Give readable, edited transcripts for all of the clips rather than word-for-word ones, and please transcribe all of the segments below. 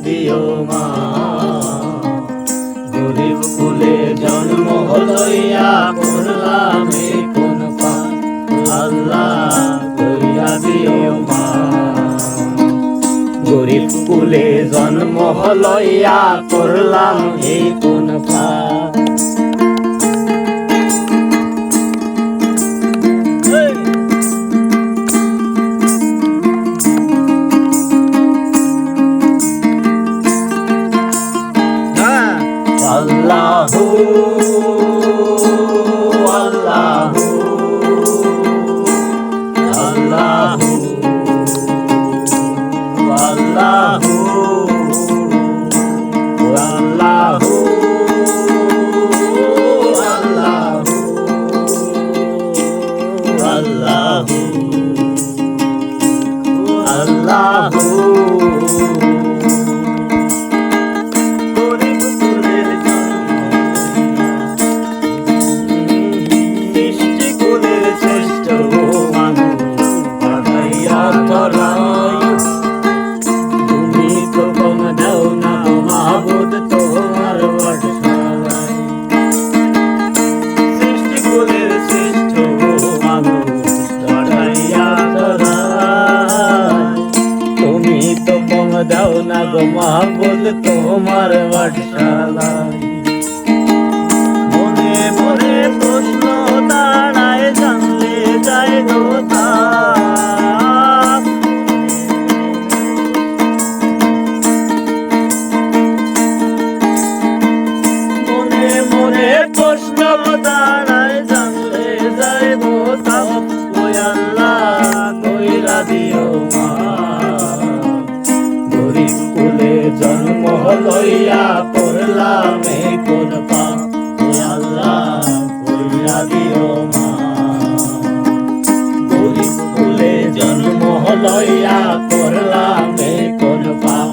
দিও মা। গরিব কুলে জন্ম লইয়া করলাম এই কোন পাপ, আল্লাহ কইরা দিও মা। গরিব কুলে জন্ম লইয়া করলাম এই কোন পাপ। আল্লাহু আল্লাহু আল্লাহু আল্লাহু আল্লাহু আল্লাহু আল্লাহু দাও না গো মাহবুব তোমার পাঠশালায়। মনে মনে প্রশ্ন দাঁড়ায় জানলে যায় গো তা। মনে মনে প্রশ্ন দাঁড়ায় জানলে যায় গো তা। ওই আল্লাহ কইরা দিও মা। কুলে জন্ম লইয়া করলাম এই কোন পাপ, আল্লাহ কইরা দিও মা। গরিব কুলে জন্ম লইয়া করলাম এই কোন পাপ।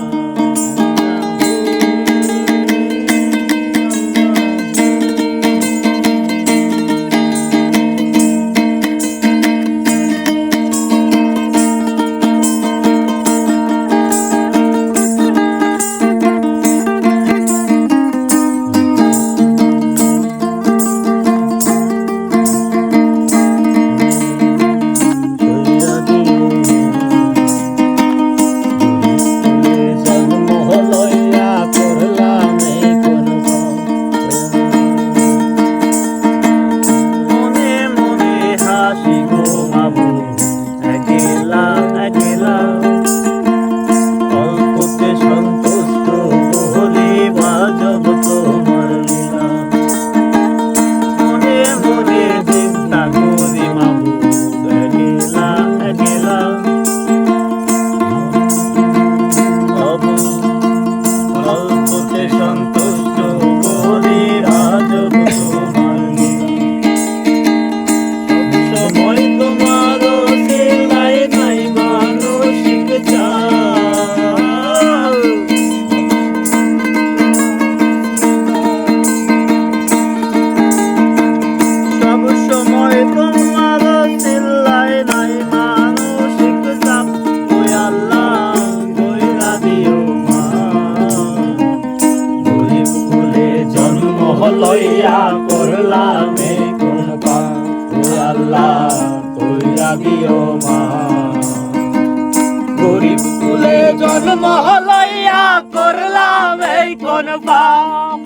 লইয়া করলাম এই কোন পাপ, আল্লাহ কইরা দিও মা। গরিব কুলে জন্ম লইয়া করলাম এই কোন পাপ।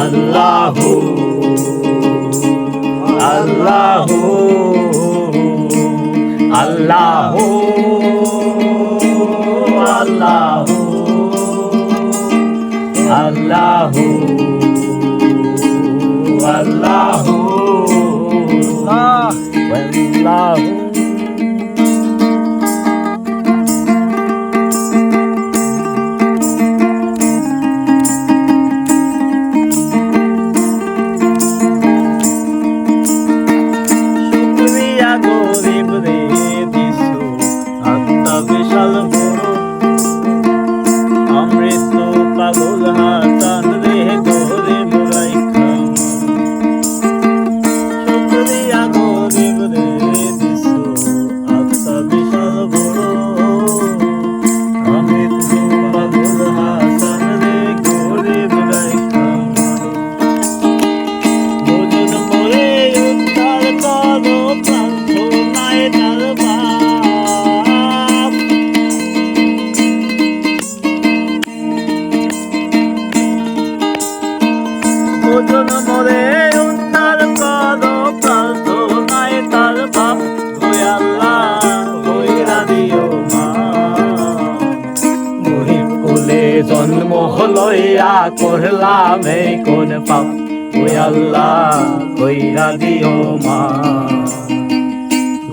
আল্লাহু আল্লাহু আল্লাহু আল্লাহু আল্লাহু আল্লাহু আল্লাহু। শুকরিয়া গরিব রে দিছো আত্মা বিশাল বড়, অমৃত পাগল হাতান রে গরিব রাইখা। শুকরিয়া গরিব রে দিছো জন্ম লইয়া করলাম এই কোন পাপ, ওই আল্লাহ কইরা দিও মাফ।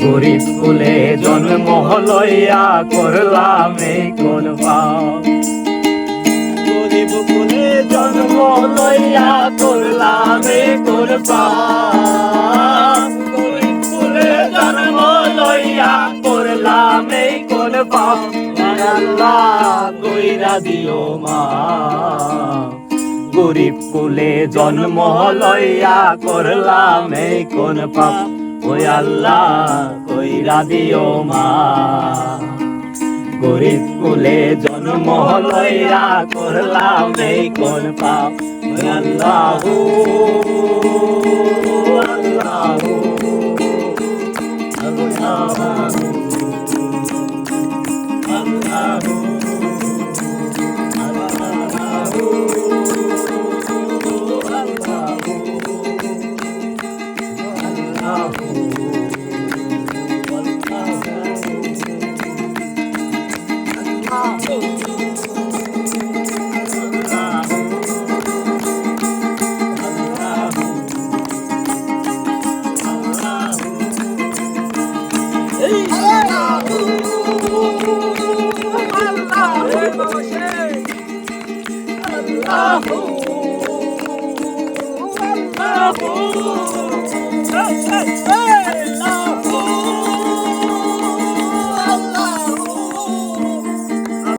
গরিব কুলে জন্ম লইয়া করলাম এই কোন পাপ, গরিব কুলে জন্ম লইয়া করলাম এই কোন পাপ, গরিব কুলে জন্ম লইয়া করলাম এই কোন পাপ, আল্লাহ কইরা দিও মাফ। গরিব কুলে জন্ম লইয়া করলাম এই কোন পাপ, ওই আল্লাহ কইরা দিও মাফ। গরিব কুলে জন্ম লইয়া করলাম এই কোন পাপ, ওই আল্লাহ আল্লাহ Hey!